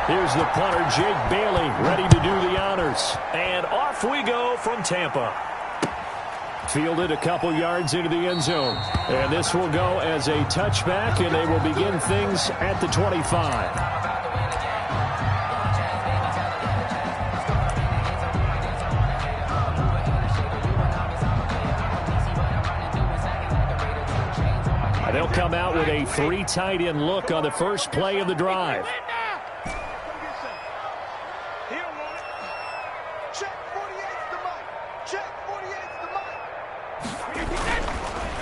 Here's the punter, Jake Bailey, ready to do the honors. And off we go from Tampa. Fielded a couple yards into the end zone. And this will go as a touchback, and they will begin things at the 25. They'll come out with a 3 tight end look on the first play of the drive.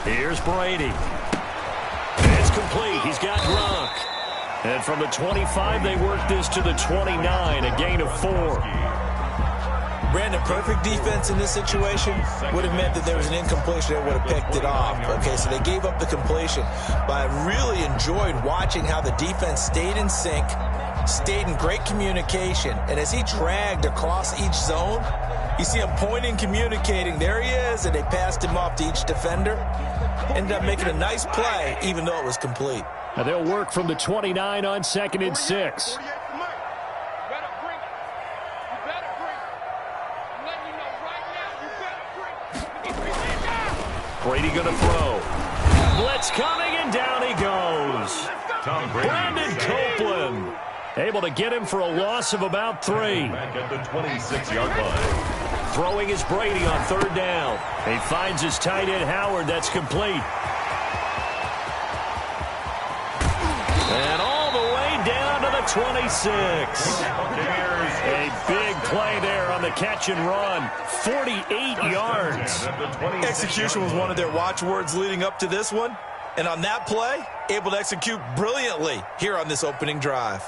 Here's Brady. It's complete. He's got Gronk. And from the 25, they work this to the 29, a gain of 4. Brandon, perfect defense in this situation would have meant that there was an incompletion that would have picked it off. Okay, so they gave up the completion. But I really enjoyed watching how the defense stayed in sync, stayed in great communication. And as he dragged across each zone, you see him pointing, communicating. There he is, and they passed him off to each defender. Ended up making a nice play, even though it was complete. Now they'll work from the 29 on 2nd and 6. Brady going to throw. Blitz coming, and down he goes. Brandon Copeland able to get him for a loss of about 3. Back at the 26-yard line. Throwing is Brady on 3rd down. He finds his tight end Howard. That's complete. And all the way down to the 26. A big play there on the catch and run. 48 yards. Execution was one of their watchwords leading up to this one. And on that play, able to execute brilliantly here on this opening drive.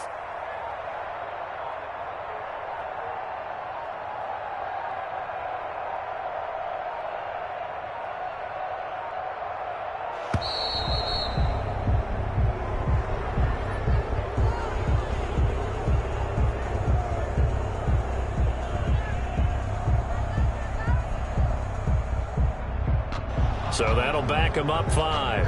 So that'll back him up 5.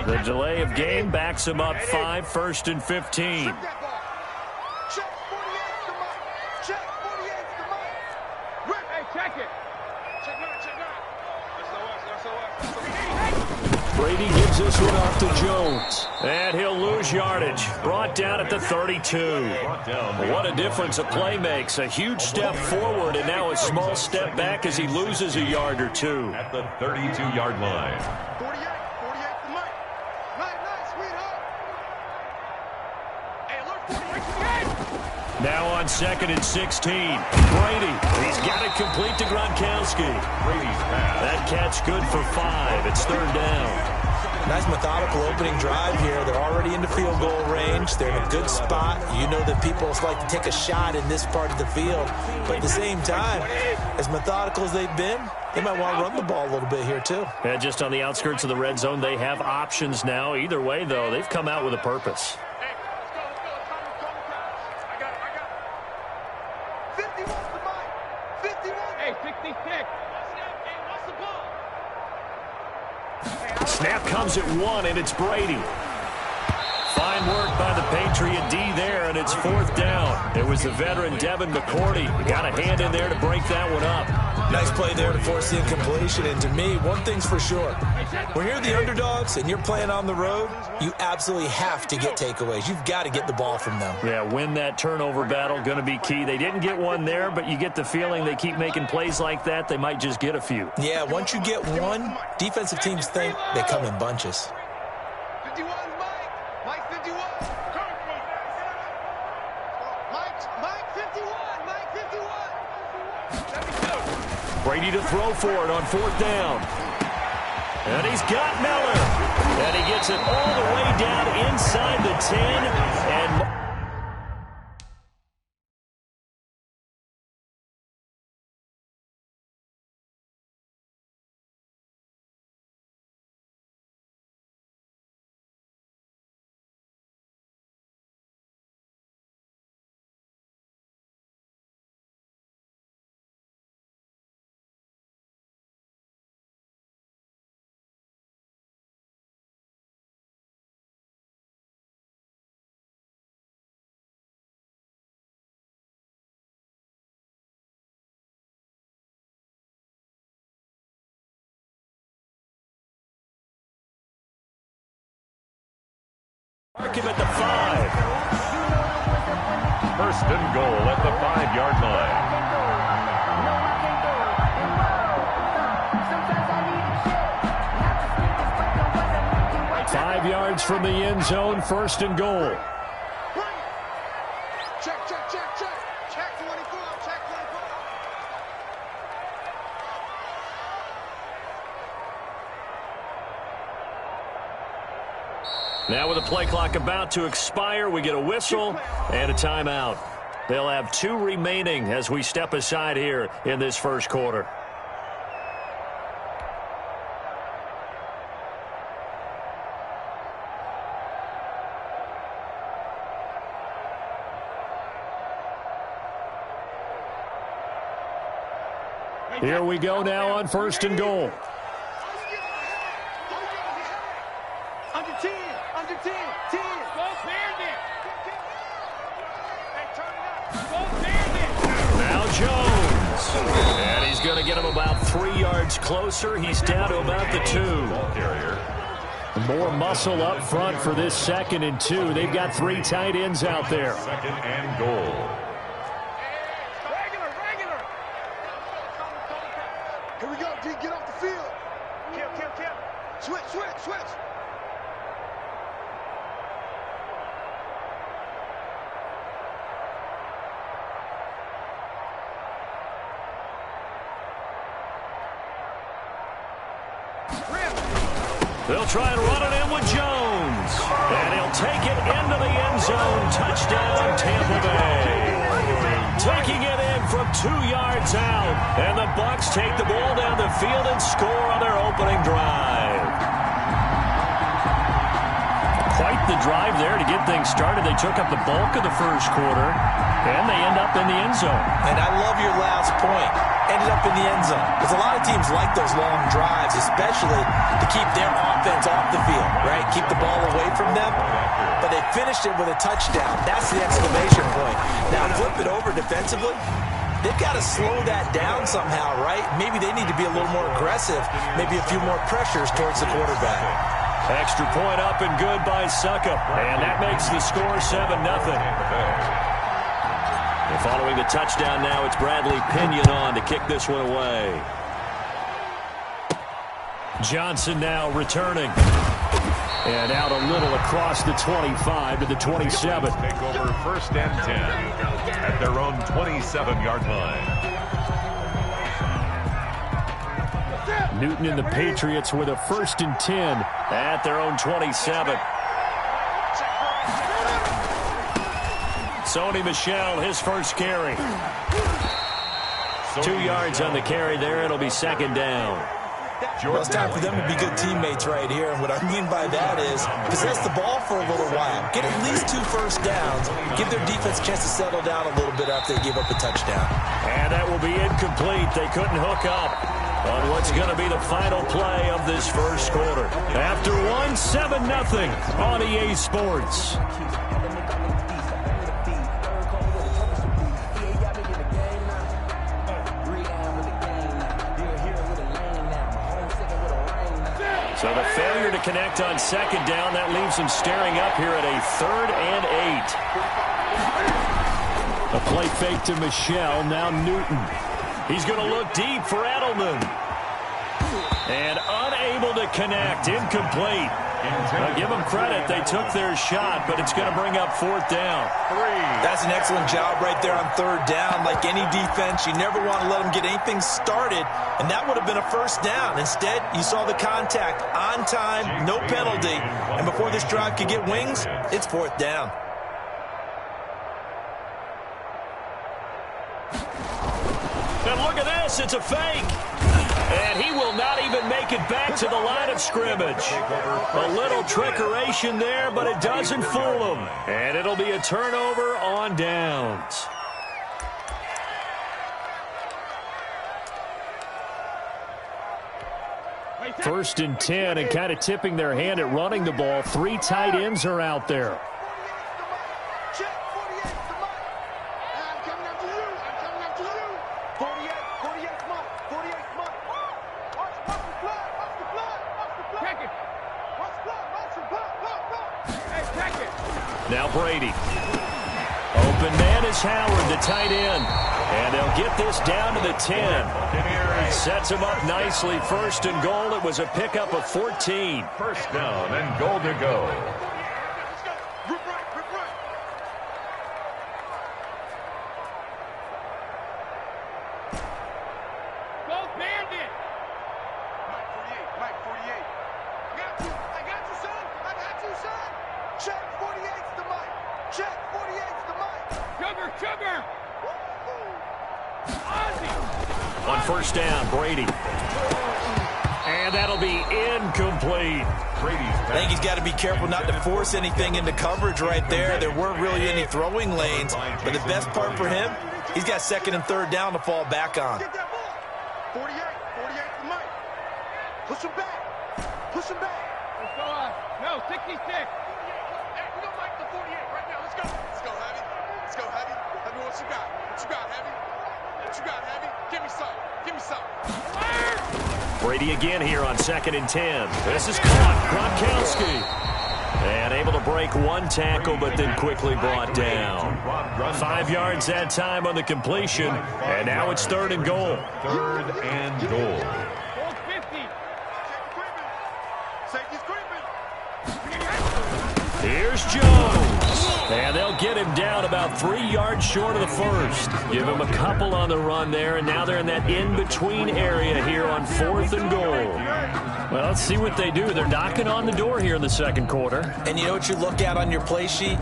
The delay of game backs him up 5, 1st and 15. Brady gives this one off to Jones. And he'll lose yardage. Brought down at the 32. What a difference a play makes. A huge step forward and now a small step back as he loses a yard or 2. At the 32-yard line. Now on 2nd and 16. Brady. He's got it complete to Gronkowski. Brady's pass. That catch good for 5. It's 3rd down. Nice methodical opening drive here. They're already into field goal range. They're in a good spot. You know that people like to take a shot in this part of the field. But at the same time, as methodical as they've been, they might want to run the ball a little bit here too. Yeah, just on the outskirts of the red zone, they have options now. Either way, though, they've come out with a purpose. Snap comes at 1, and it's Brady. Fine work by the Patriot D there, and it's 4th down. It was the veteran Devin McCourty. Got a hand in there to break that one up. Nice play there to force the incompletion. And to me, one thing's for sure. When you're the underdogs and you're playing on the road, you absolutely have to get takeaways. You've got to get the ball from them. Yeah, win that turnover battle, going to be key. They didn't get one there, but you get the feeling they keep making plays like that, they might just get a few. Yeah, once you get one, defensive teams think they come in bunches. 51, Mike 51. Mike 51, Mike 51. Brady to throw for it on 4th down. And he's got Miller. And he gets it all the way down inside the 10. And Mark him at the 5. First and goal at the 5-yard line. 5 yards from the end zone, first and goal. Check, check, check, check. Check 24, check 24. Now with the play clock about to expire, we get a whistle and a timeout. They'll have 2 remaining as we step aside here in this first quarter. Here we go now on first and goal. Under 10, under 10, 10. Go Bandit. Hey, turn it up. Go Bandit. Now Jones. And he's going to get him about 3 yards closer. He's down to about the 2. Ball carrier. More muscle up front for this 2nd and 2. They've got 3 tight ends out there. Second and goal. Regular. Here we go, D. Get off the field. Kill. Switch. They'll try and run it in with Jones. And he'll take it into the end zone. Touchdown, Tampa Bay. Taking it in from 2 yards out. And the Bucs take the ball down the field and score on their opening drive. Quite the drive there to get things started. They took up the bulk of the first quarter. And they end up in the end zone. And I love your last point. Ended up in the end zone. Because a lot of teams like those long drives, especially to keep their offense off the field, right? Keep the ball away from them. But they finished it with a touchdown. That's the exclamation point. Now flip it over defensively. They've got to slow that down somehow, right? Maybe they need to be a little more aggressive. Maybe a few more pressures towards the quarterback. Extra point up and good by Suckup. And that makes the score 7-0. And following the touchdown now, it's Bradley Pinion on to kick this one away. Johnson now returning. And out a little across the 25 to the 27. Take over first and 10 at their own 27-yard line. Newton and the Patriots with a first and 10 at their own 27. Sony Michel, his first carry. 2 yards on the carry there. It'll be second down. Well, it's time for them to be good teammates right here. And what I mean by that is possess the ball for a little while. Get at least 2 first downs. Give their defense a chance to settle down a little bit after they give up a touchdown. And that will be incomplete. They couldn't hook up on what's going to be the final play of this first quarter. After one, 7-0 on EA Sports. So the failure to connect on second down, that leaves him staring up here at a 3rd and 8. A play fake to Michel, now Newton. He's going to look deep for Edelman. And unable to connect, incomplete. Now give them credit, they took their shot, but it's going to bring up 4th down. That's an excellent job right there on 3rd down. Like any defense, you never want to let them get anything started, and that would have been a first down. Instead, you saw the contact on time, no penalty, and before this drive could get wings, it's 4th down. And look at this, it's a fake. And he will not even make it back to the line of scrimmage. A little trickeration there, but it doesn't fool him. And it'll be a turnover on downs. First and 10, and kind of tipping their hand at running the ball. 3 tight ends are out there. Now Brady. Open man is Howard, the tight end. And they'll get this down to the 10. Sets him up nicely. First and goal. It was a pickup of 14. First down and goal to go. Go Bandit! Mike 48. I got you, son. Check 48's the Mike. Check 48's the Mike. Sugar! On first down, Brady. And that'll be incomplete. I think he's got to be careful not to force anything into coverage right there. There weren't really any throwing lanes. But the best part for him, he's got second and third down to fall back on. Get that ball. 48 to Mike. Push him back. Let's go, no, 66. Hey, we don't like the 48 right now. Let's go, Heavy. Heavy, what you got? Heavy? Give me some. Brady again here on second and 10. This is caught. Gronkowski. And able to break one tackle, but then quickly brought down. 5 yards that time on the completion. And now it's third and goal. Third and goal. Hold 50. Safety's creeping. Here's Jones. And they'll get him down about 3 yards short of the first. Give him a couple on the run there, and now they're in that in-between area here on fourth and goal. Well, let's see what they do. They're knocking on the door here in the second quarter. And you know what you look at on your play sheet?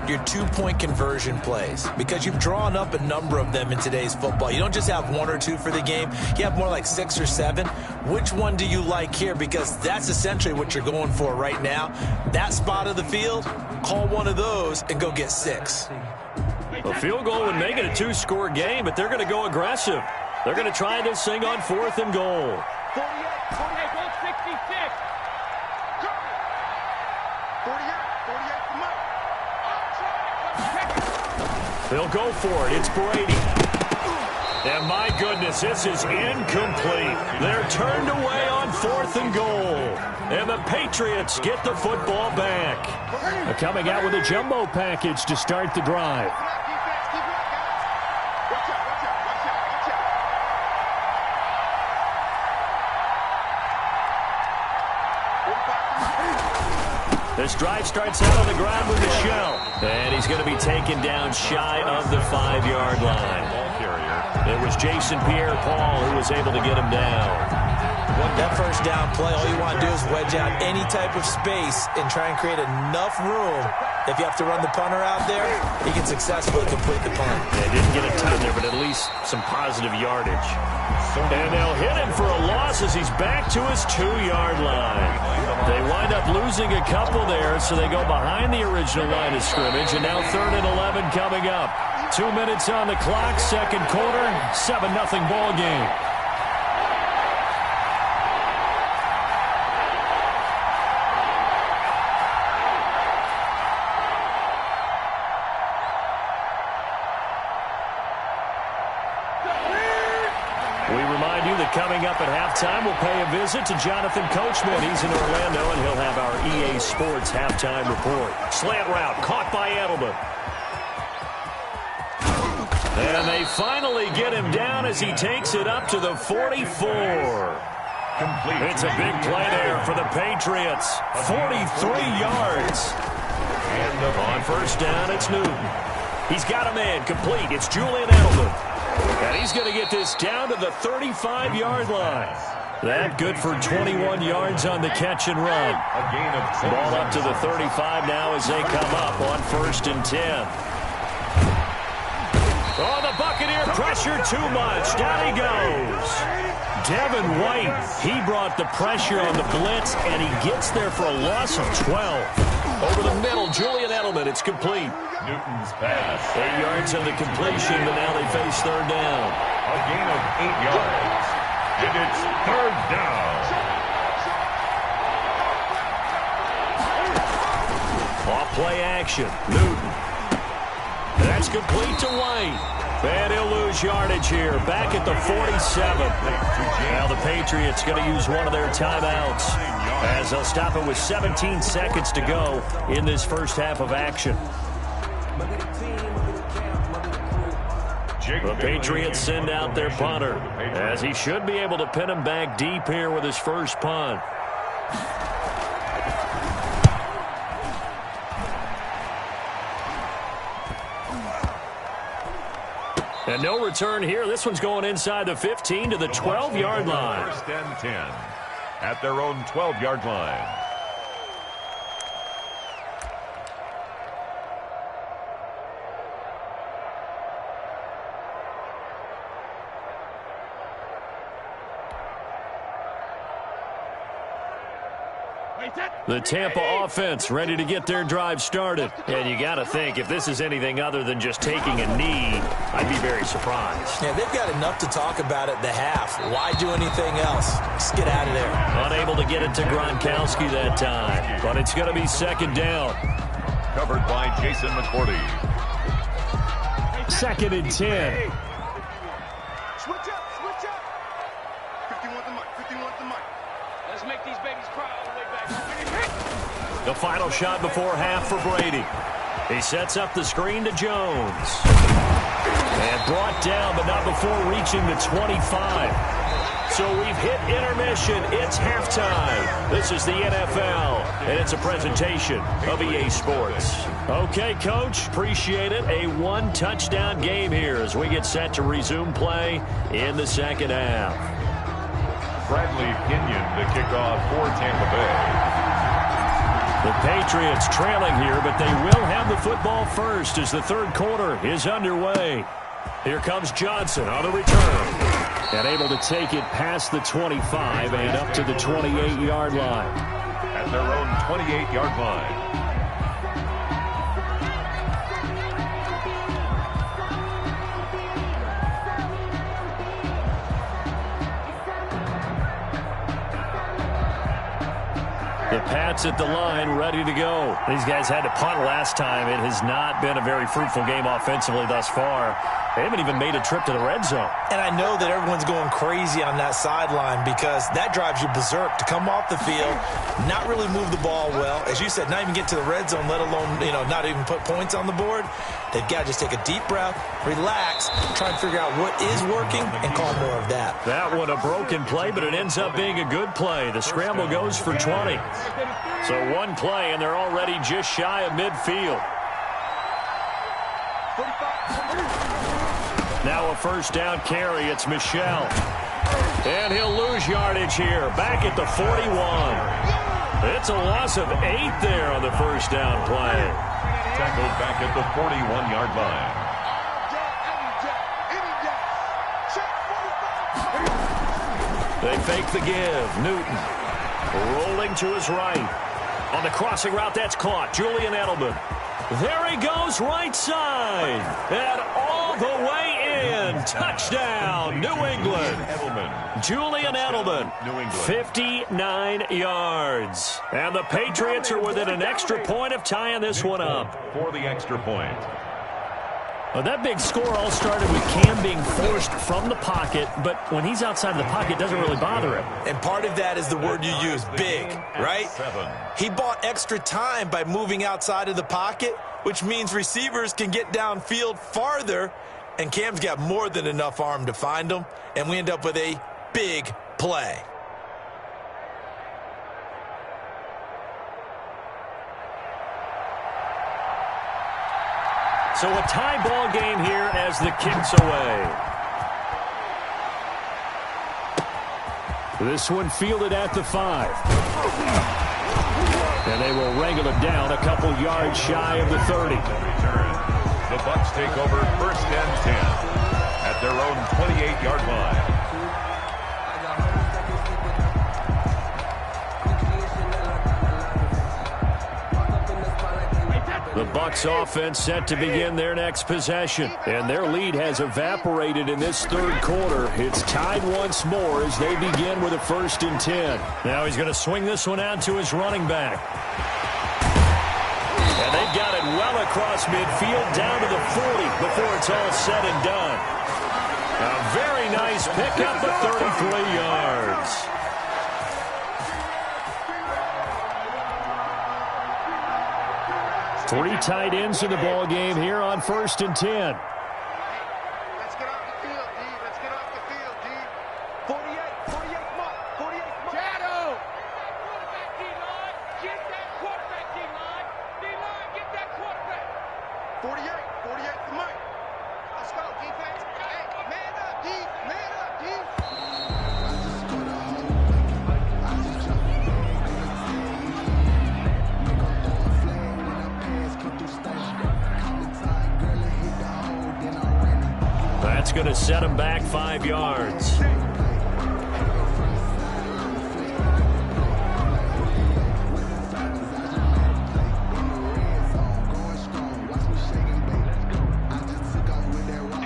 Your two-point conversion plays. Because you've drawn up a number of them in today's football. You don't just have 1 or 2 for the game. You have more like 6 or 7. Which one do you like here? Because that's essentially what you're going for right now. That spot of the field, call one of those and go get 6. A field goal would make it a 2-score game, but they're going to go aggressive. They're going to try this thing on fourth and goal. 48, goal 66. 48 for Mike. They'll go for it. It's Brady. And my goodness, this is incomplete. They're turned away on fourth and goal. And the Patriots get the football back. They're coming out with a jumbo package to start the drive. This drive starts out on the ground with a shell. And he's going to be taken down shy of the 5-yard line. It was Jason Pierre-Paul who was able to get him down. That first down play, all you want to do is wedge out any type of space and try and create enough room. If you have to run the punter out there, he can successfully complete the punt. They didn't get a ton there, but at least some positive yardage. And they'll hit him for a loss as he's back to his 2-yard line. They wind up losing a couple there, so they go behind the original line of scrimmage, and now 3rd and 11 coming up. 2 minutes on the clock, second quarter, 7-0 ball game. Coming up at halftime, we'll pay a visit to Jonathan Coachman. He's in Orlando, and he'll have our EA Sports halftime report. Slant route caught by Edelman. And they finally get him down as he takes it up to the 44. It's a big play there for the Patriots. 43 yards. And on first down, it's Newton. He's got a man complete. It's Julian Edelman. And he's going to get this down to the 35-yard line. That good for 21 yards on the catch and run. Ball up to the 35 now as they come up on 1st and 10. Oh, the Buccaneer pressure too much. Down he goes. Devin White, he brought the pressure on the blitz, and he gets there for a loss of 12. Over the middle, Julian Edelman, it's complete. Newton's pass. 8 yards on the completion, but now they face third down. A gain of 8 yards. And it's third down. Off play action. Newton. That's complete to White. And he'll lose yardage here. Back at the 47. Now the Patriots going to use one of their timeouts. as they'll stop it with 17 seconds to go in this first half of action. The Patriots send out their punter, as he should be able to pin him back deep here with his first punt. And no return here. This one's going inside the 15 to the 12-yard line. First and 10 at their own 12-yard line. The Tampa offense ready to get their drive started. And you got to think, if this is anything other than just taking a knee, I'd be very surprised. Yeah, they've got enough to talk about at the half. Why do anything else? Just get out of there. Unable to get it to Gronkowski that time. But it's going to be second down. Covered by Jason McCourty. Second and 10. Switch up, switch up. 51 the mic, 51 the mic. Let's make these babies cry all the way back. The final shot before half for Brady. He sets up the screen to Jones. And brought down, but not before reaching the 25. So we've hit intermission. It's halftime. This is the NFL, and it's a presentation of EA Sports. Okay, Coach, appreciate it. A one-touchdown game here as we get set to resume play in the second half. Bradley Pinion, the kickoff for Tampa Bay. The Patriots trailing here, but they will have the football first as the third quarter is underway. Here comes Johnson on the return. And able to take it past the 25 and up to the 28-yard line. At their own 28-yard line. The Pats at the line, ready to go. These guys had to punt last time. It has not been a very fruitful game offensively thus far. They haven't even made a trip to the red zone. And I know that everyone's going crazy on that sideline because that drives you berserk to come off the field, not really move the ball well. As you said, not even get to the red zone, let alone, not even put points on the board. They've got to just take a deep breath, relax, try and figure out what is working and call more of that. That one a broken play, but it ends up being a good play. The scramble goes for 20. So one play, and they're already just shy of midfield. Now a first down carry. It's Michel. And he'll lose yardage here. Back at the 41. It's a loss of 8 there on the first down play. Tackled back at the 41-yard line. They fake the give. Newton rolling to his right. On the crossing route, that's caught. Julian Edelman. There he goes, right side. And all the way in. Touchdown, New England. Julian Edelman, 59 yards. And the Patriots are within an extra point of tying this one up. For the extra point. Well, that big score all started with Cam being forced from the pocket, but when he's outside of the pocket, it doesn't really bother him. And part of that is the word you use, big, right? He bought extra time by moving outside of the pocket, which means receivers can get downfield farther, and Cam's got more than enough arm to find them, and we end up with a big play. So a tie ball game here as the kick's away. This one fielded at the 5. And they will wrangle it down a couple yards shy of the 30. The Bucs take over first and 10 at their own 28-yard line. The Bucs offense set to begin their next possession. And their lead has evaporated in this third quarter. It's tied once more as they begin with a first and 10. Now he's going to swing this one out to his running back. And they've got it well across midfield down to the 40 before it's all said and done. A very nice pickup of 33 yards. Three tight ends in the ball game here on 1st and 10. Let's get off the field, D. Let's get off the field, D. 48 mark. 48 mark. Shadow. Quarterback, D-line. Get that quarterback, D-line. D-line, get that quarterback. 48 the mark. Let's go, defense. Hey, man up, D. Man up, D. That's going to set him back 5 yards.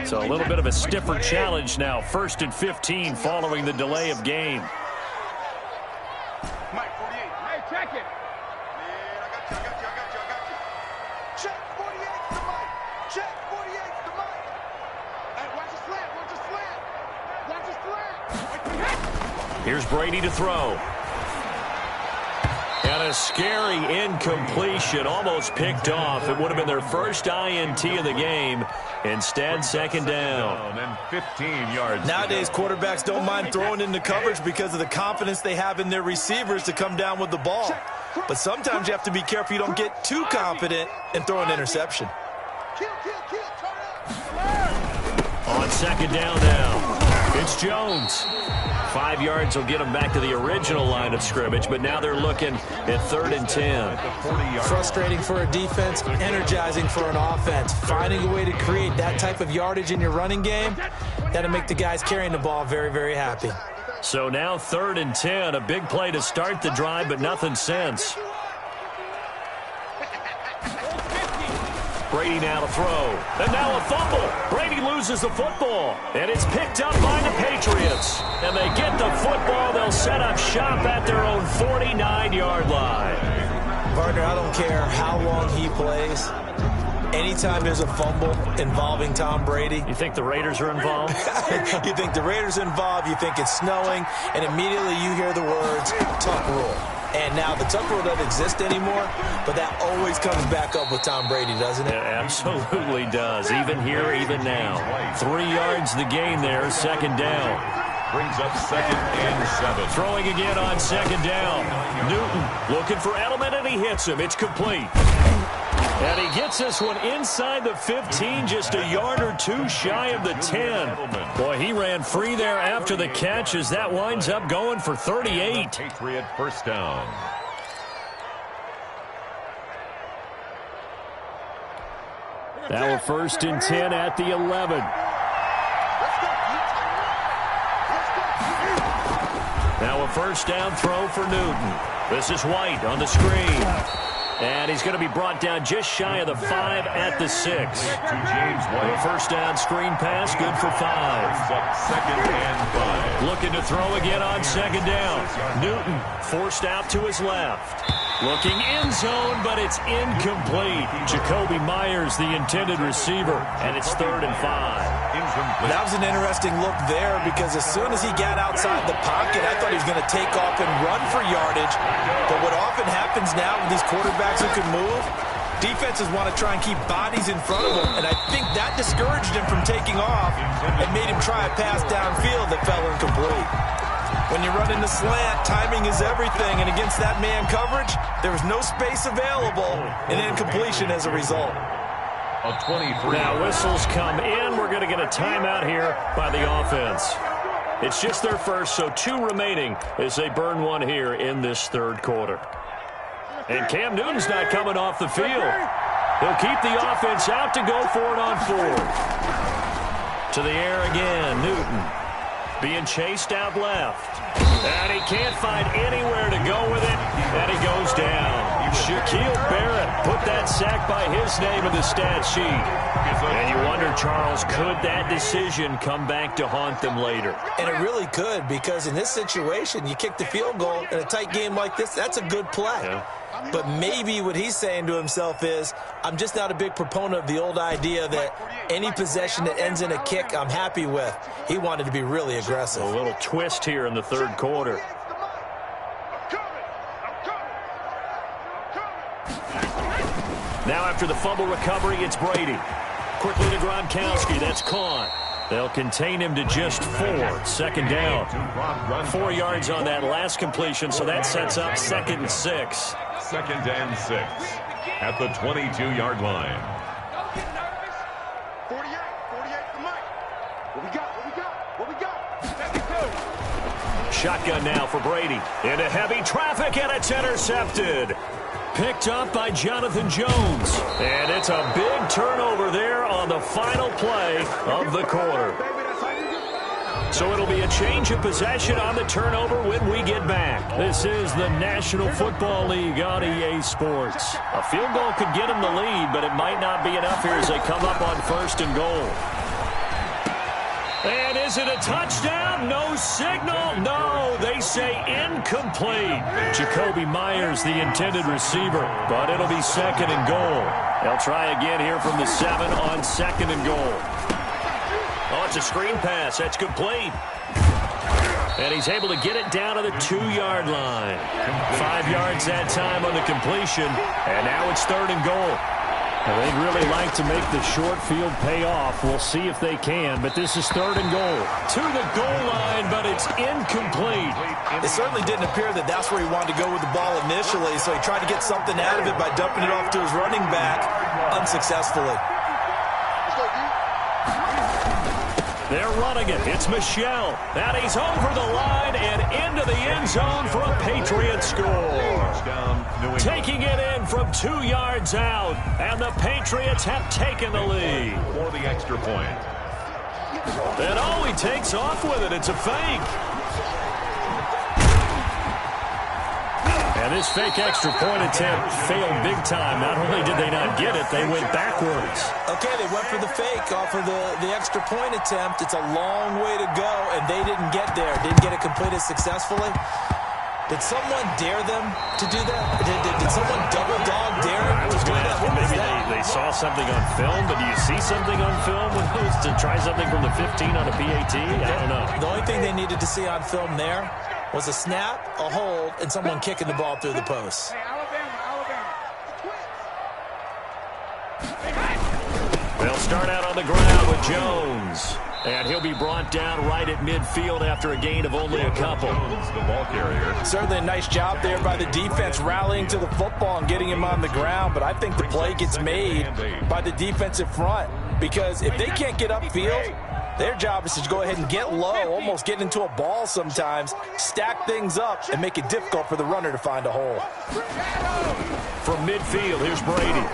So a little bit of a stiffer challenge now. 1st and 15 following the delay of game. Mike, 48. Hey, check it. Man, I got you. Check 48's the Mike. Check 48's the Mike. Hey, watch the slant. Here's Brady to throw. And a scary incompletion, almost picked off. It would have been their first INT of the game. Instead, 2nd down. And 15 yards. Nowadays, quarterbacks don't mind throwing into coverage because of the confidence they have in their receivers to come down with the ball. But sometimes you have to be careful you don't get too confident and throw an interception. Kill. On 2nd down now, it's Jones. 5 yards will get them back to the original line of scrimmage, but now they're looking at 3rd and 10. Frustrating for a defense, energizing for an offense. Finding a way to create that type of yardage in your running game, that'll make the guys carrying the ball very, very happy. So now 3rd and 10, a big play to start the drive, but nothing since. Brady now to throw. And now a fumble. Brady loses the football. And it's picked up by the Patriots. And they get the football. They'll set up shop at their own 49-yard line. Partner, I don't care how long he plays. Anytime there's a fumble involving Tom Brady. You think the Raiders are involved? You think the Raiders are involved, you think it's snowing, and immediately you hear the words, tuck rule. And now the tuck rule doesn't exist anymore, but that always comes back up with Tom Brady, doesn't it? It absolutely does, even here, even now. 3 yards the gain there, 2nd down. Brings up 2nd and 7. Throwing again on 2nd down. Newton looking for Edelman, and he hits him. It's complete. And he gets this one inside the 15, just a yard or two shy of the 10. Boy, he ran free there after the catch as that winds up going for 38. Patriot 1st down. Now a 1st and 10 at the 11. Now a 1st down throw for Newton. This is White on the screen. And he's going to be brought down just shy of the 5 at the 6. To James White. A 1st down screen pass, good for 5. Brings up 2nd and 5. Looking to throw again on 2nd down. Newton forced out to his left. Looking end zone, but it's incomplete. Jacoby Myers, the intended receiver, and it's 3rd and 5. Incomplete. That was an interesting look there because as soon as he got outside the pocket, I thought he was going to take off and run for yardage. But what often happens now with these quarterbacks who can move, defenses want to try and keep bodies in front of them, and I think that discouraged him from taking off and made him try a pass downfield that fell incomplete. When you run in the slant, timing is everything, and against that man coverage, there was no space available, and incompletion as a result. A 23. Now whistles come in. We're going to get a timeout here by the offense. It's just their first, so 2 remaining as they burn one here in this 3rd quarter. And Cam Newton's not coming off the field. He'll keep the offense out to go for it on 4th. To the air again, Newton being chased out left. And he can't find anywhere to go with it, and he goes down. Shaquille Barrett put that sack by his name in the stat sheet. And you wonder, Charles, could that decision come back to haunt them later? And it really could, because in this situation, you kick the field goal in a tight game like this, that's a good play. Yeah. But maybe what he's saying to himself is, I'm just not a big proponent of the old idea that any possession that ends in a kick I'm happy with. He wanted to be really aggressive. A little twist here in the 3rd quarter. Now after the fumble recovery, it's Brady. Quickly to Gronkowski. That's caught. They'll contain him to just 4. Second down. 4 yards on that last completion, so that sets up 2nd and 6. 2nd and 6 at the 22-yard line. Don't get nervous. 48 to Mike. What we got? Shotgun now for Brady. Into heavy traffic, and it's intercepted. Picked up by Jonathan Jones. And it's a big turnover there on the final play of the quarter. So it'll be a change of possession on the turnover when we get back. This is the National Football League on EA Sports. A field goal could get them the lead, but it might not be enough here as they come up on 1st and goal. And is it a touchdown? No signal. No, they say incomplete. Jacoby Myers, the intended receiver, but it'll be 2nd and goal. They'll try again here from the 7 on 2nd and goal. Oh, it's a screen pass. That's complete. And he's able to get it down to the 2-yard line. 5 yards that time on the completion, and now it's 3rd and goal. Well, they'd really like to make the short field pay off. We'll see if they can, but this is 3rd and goal. To the goal line, but it's incomplete. It certainly didn't appear that that's where he wanted to go with the ball initially, so he tried to get something out of it by dumping it off to his running back unsuccessfully. They're running it. It's Michel. And he's over the line and into the end zone for a Patriot score. Taking it in from 2 yards out. And the Patriots have taken the lead. For the extra point. And oh, he takes off with it. It's a fake. And this fake extra point attempt failed big time. Not only did they not get it, they went backwards. Okay, they went for the fake off of the extra point attempt. It's a long way to go, and they didn't get there. Didn't get it completed successfully. Did someone dare them to do that? Did someone double dog dare them to do that? Maybe they saw something on film, but do you see something on film when it was to try something from the 15 on a PAT? I don't know. The only thing they needed to see on film there was a snap, a hold, and someone kicking the ball through the post. They'll start out on the ground with Jones. And he'll be brought down right at midfield after a gain of only a couple. The ball carrier. Certainly a nice job there by the defense rallying to the football and getting him on the ground, but I think the play gets made by the defensive front because if they can't get upfield, their job is to go ahead and get low, almost get into a ball sometimes, stack things up, and make it difficult for the runner to find a hole. From midfield, here's Brady.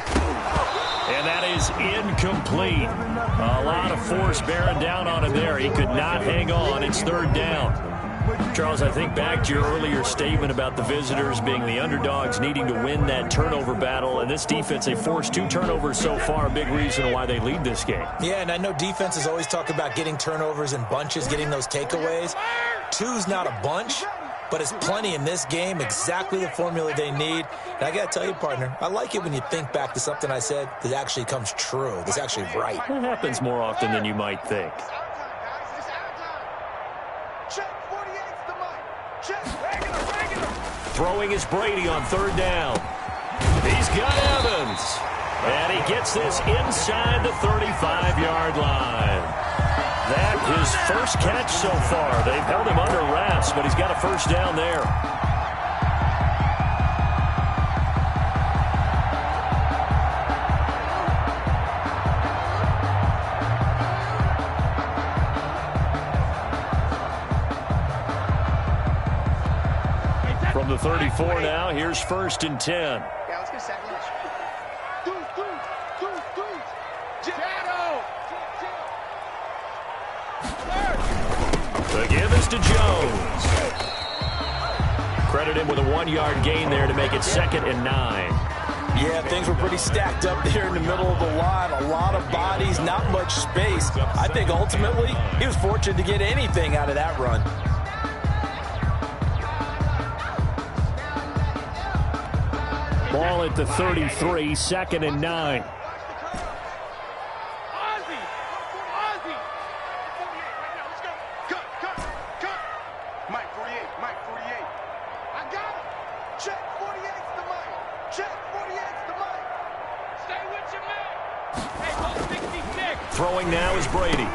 And that is incomplete. A lot of force bearing down on him there. He could not hang on. It's 3rd down. Charles, I think back to your earlier statement about the visitors being the underdogs needing to win that turnover battle. And this defense, they forced 2 turnovers so far, a big reason why they lead this game. Yeah, and I know defenses always talk about getting turnovers in bunches, getting those takeaways. 2's not a bunch, but it's plenty in this game, exactly the formula they need. And I got to tell you, partner, I like it when you think back to something I said that actually comes true, that's actually right. It happens more often than you might think. Throwing is Brady on 3rd down. He's got Evans. And he gets this inside the 35-yard line. That his first catch so far. They've held him under wraps, but he's got a 1st down there. From the 34 now, here's 1st and 10. Yeah, let's get a second. Again, this to Jones. Credit him with a 1-yard gain there to make it 2nd and 9. Yeah, things were pretty stacked up there in the middle of the line. A lot of bodies, not much space. I think ultimately he was fortunate to get anything out of that run. Ball at the 33, 2nd and 9. Throwing now is Brady.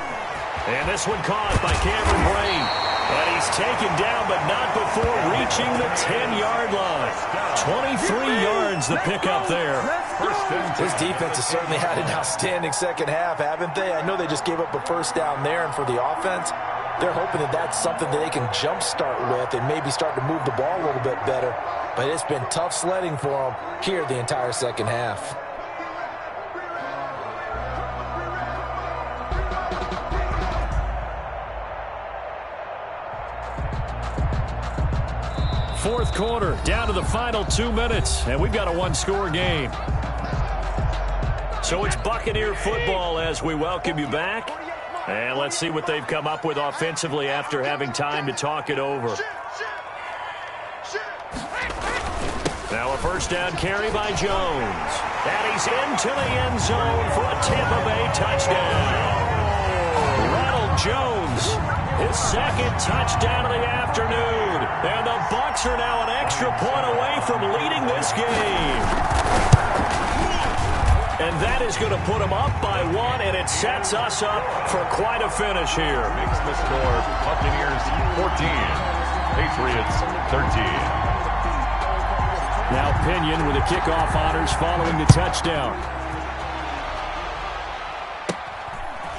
And this one caught by Cameron Brain. And he's taken down, but not before reaching the 10-yard line. 23 yards the pickup there. This defense has certainly had an outstanding second half, haven't they? I know they just gave up a first down there, and for the offense, they're hoping that that's something that they can jumpstart with and maybe start to move the ball a little bit better. But it's been tough sledding for them here the entire second half. Fourth quarter, down to the final 2 minutes, and we've got a one-score game. So it's Buccaneer football as we welcome you back. And let's see what they've come up with offensively after having time to talk it over. Now a first down carry by Jones. And he's into the end zone for a Tampa Bay touchdown. Ronald Jones, his second touchdown of the afternoon. And the Bucs are now an extra point away from leading this game. And that is going to put them up by 1, and it sets us up for quite a finish here. Makes the score Buccaneers 14, Patriots 13. Now Pinion with the kickoff honors following the touchdown.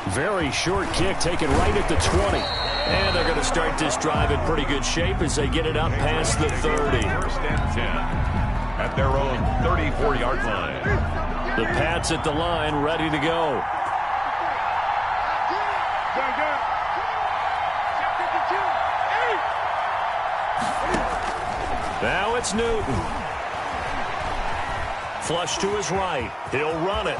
Very short kick taken right at the 20. And they're going to start this drive in pretty good shape as they get it up past the 30. First and 10 at their own 34-yard line. The Pats at the line, ready to go. Now it's Newton. Flush to his right. He'll run it.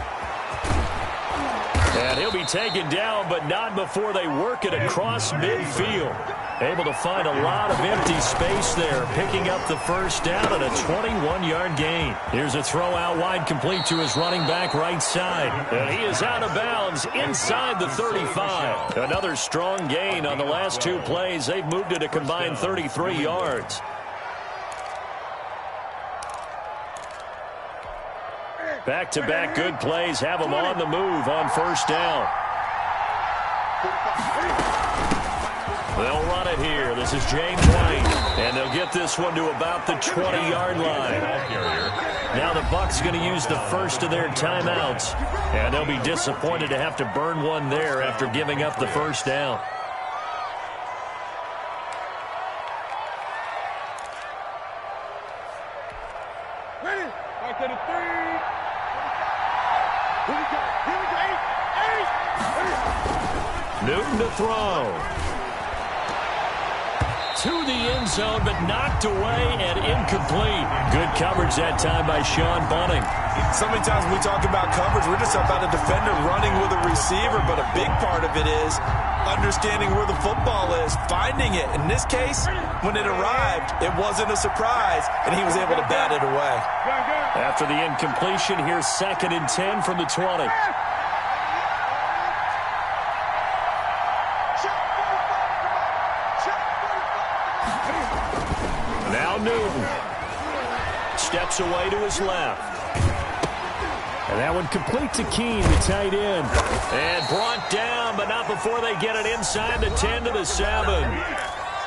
And he'll be taken down, but not before they work it across midfield. Able to find a lot of empty space there, picking up the first down and a 21-yard gain. Here's a throw out wide, complete to his running back right side. And he is out of bounds inside the 35. Another strong gain on the last 2 plays. They've moved it a combined 33 yards. Back-to-back good plays have them on the move on first down. They'll run it here. This is James White. And they'll get this one to about the 20-yard line. Now the Bucs going to use the first of their timeouts. And they'll be disappointed to have to burn one there after giving up the first down. Ready? Back to the 3. Here we go. Newton to throw. To the end zone, but knocked away and incomplete. Good coverage that time by Sean Bunting. So many times when we talk about coverage, we're just about a defender running with a receiver, but a big part of it is understanding where the football is, finding it. In this case, when it arrived, it wasn't a surprise, and he was able to bat it away. After the incompletion, here's 2nd and 10 from the 20. Now Newton steps away to his left. And that one complete to Keene, the tight end. And brought down, but not before they get it inside the 10 to the 7.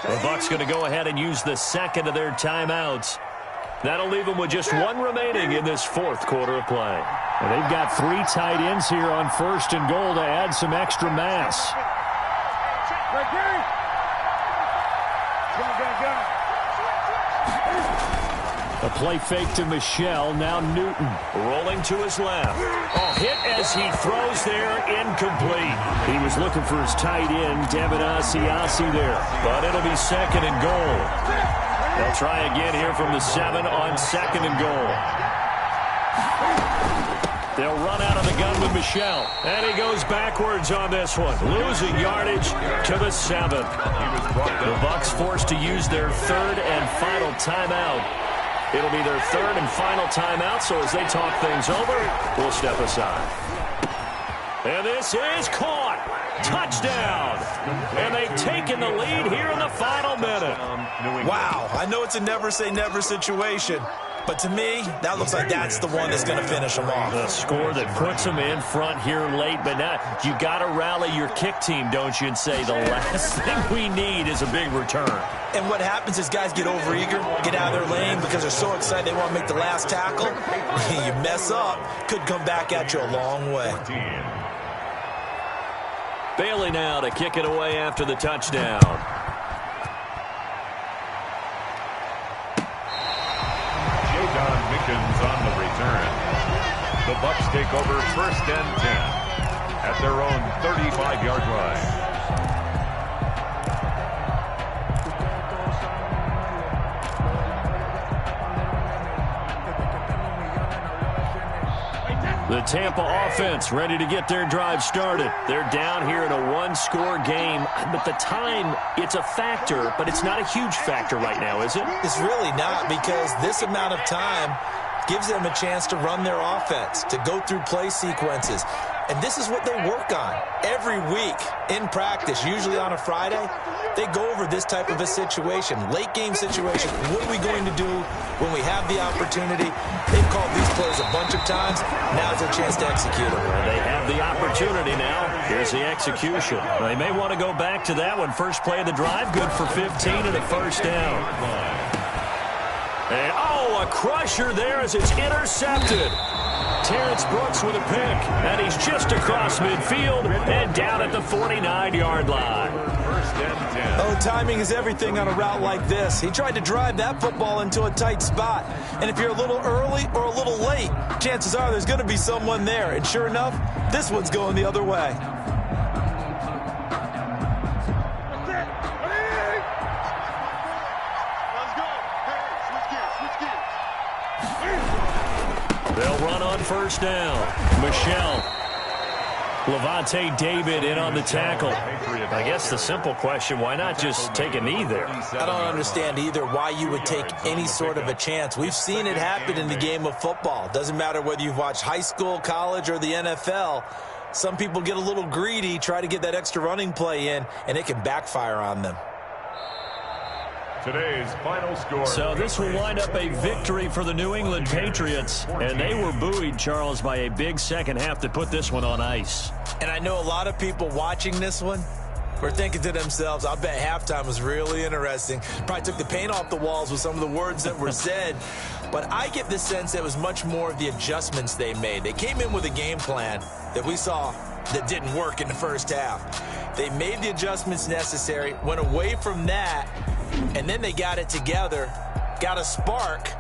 The Bucs going to go ahead and use the second of their timeouts. That'll leave them with just 1 remaining in this fourth quarter of play. And they've got 3 tight ends here on 1st and goal to add some extra mass. A play fake to Michelle. Now Newton rolling to his left. Oh, hit as he throws there, incomplete. He was looking for his tight end, Devin Asiasi there. But it'll be 2nd and goal. They'll try again here from the 7 on 2nd and goal. They'll run out of the gun with Michelle. And he goes backwards on this one, losing yardage to the 7. The Bucs forced to use their 3rd and final timeout. It'll be their 3rd and final timeout, so as they talk things over, we'll step aside. And this is caught. Touchdown. And they've taken the lead here in the final minute. Wow, I know it's a never say never situation, But to me, that looks like that's the one that's going to finish them off. The score that puts them in front here late, but not. You got to rally your kick team, don't you, and say the last thing we need is a big return. And what happens is guys get overeager, get out of their lane because they're so excited they want to make the last tackle. You mess up, could come back at you a long way. Bailey now to kick it away after the touchdown. On the return. The Bucs take over 1st and 10 at their own 35-yard line. The Tampa offense ready to get their drive started. They're down here in a one-score game, but the time, it's a factor, but it's not a huge factor right now, is it? It's really not, because this amount of time gives them a chance to run their offense, to go through play sequences. And this is what they work on every week in practice, usually on a Friday. They go over this type of a situation, late game situation. What are we going to do when we have the opportunity? They've called these plays a bunch of times. Now's their chance to execute them. They have the opportunity now. Here's the execution. They may want to go back to that one. First play of the drive, good for 15 and a first down. And, a crusher there as it's intercepted. Terrence Brooks with a pick, and he's just across midfield and down at the 49-yard line. Oh, timing is everything on a route like this. He tried to drive that football into a tight spot. And if you're a little early or a little late, chances are there's going to be someone there. And sure enough, this one's going the other way. They'll run on first down. Michelle. Levante David in on the tackle. I guess the simple question, why not just take a knee there? I don't understand either why you would take any sort of a chance. We've seen it happen in the game of football. Doesn't matter whether you've watched high school, college, or the NFL. Some people get a little greedy, try to get that extra running play in, and it can backfire on them. Today's final score. So this will wind up a victory for the New England Patriots. And they were buoyed, Charles, by a big second half to put this one on ice. And I know a lot of people watching this one were thinking to themselves, I bet halftime was really interesting. Probably took the paint off the walls with some of the words that were said. But I get the sense that it was much more of the adjustments they made. They came in with a game plan that we saw that didn't work in the first half. They made the adjustments necessary, went away from that, and then they got it together, got a spark,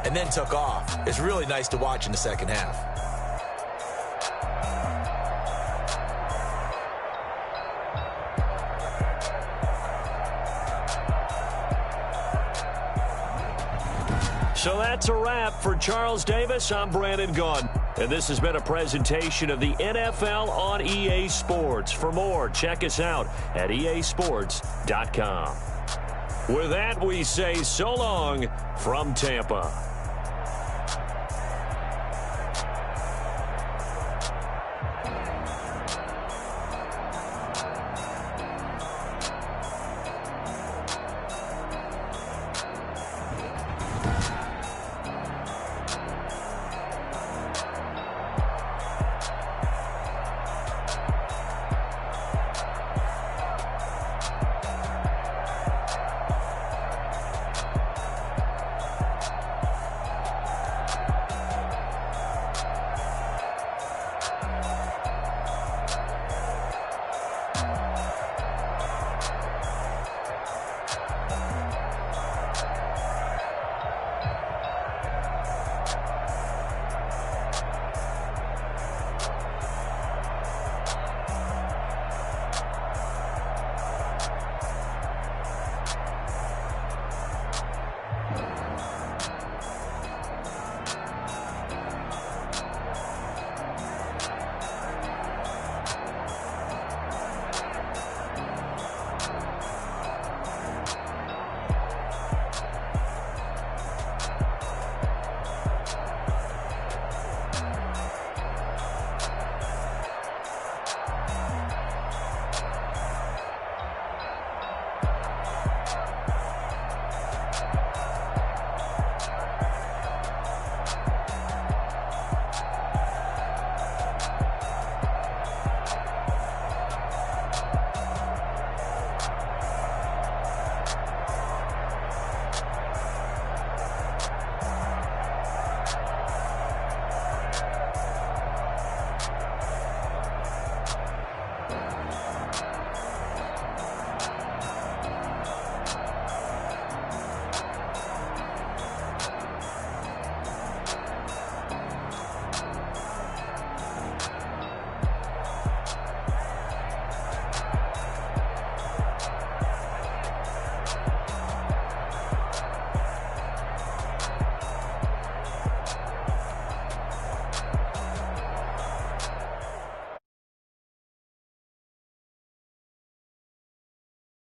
and then took off. It's really nice to watch in the second half. So that's a wrap for Charles Davis. I'm Brandon Gaudin. And this has been a presentation of the NFL on EA Sports. For more, check us out at easports.com. With that, we say so long from Tampa.